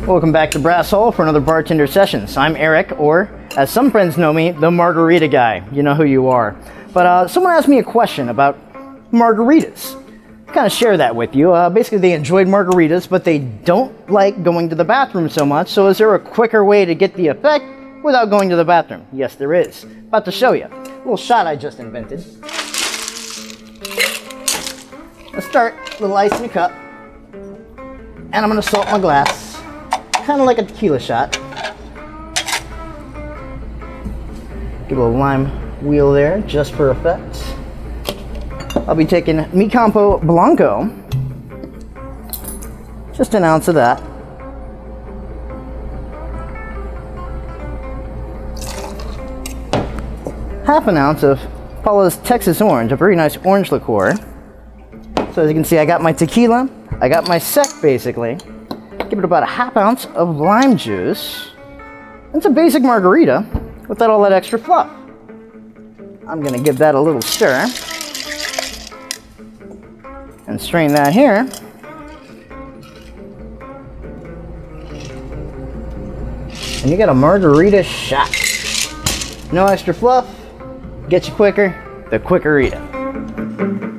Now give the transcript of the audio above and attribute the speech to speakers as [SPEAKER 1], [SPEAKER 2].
[SPEAKER 1] Welcome back to Brass Hall for another Bartender Sessions. I'm Eric, or as some friends know me, the Margarita Guy. You know who you are. But someone asked me a question about margaritas. Kind of share that with you. Basically, they enjoyed margaritas, but they don't like going to the bathroom so much. So is there a quicker way to get the effect without going to the bathroom? Yes, there is. About to show you. A little shot I just invented. Let's start a little ice in a cup. And I'm going to salt my glass. Kind of like a tequila shot. Give a little lime wheel there just for effect. I'll be taking Micampo Blanco. Just an ounce of that. Half an ounce of Paula's Texas Orange, a very nice orange liqueur. So as you can see, I got my tequila, I got my sec basically. Give it about a half ounce of lime juice. It's a basic margarita without all that extra fluff. I'm gonna give that a little stir and strain that here. And you got a margarita shot. No extra fluff, gets you quicker, the QuickaRita.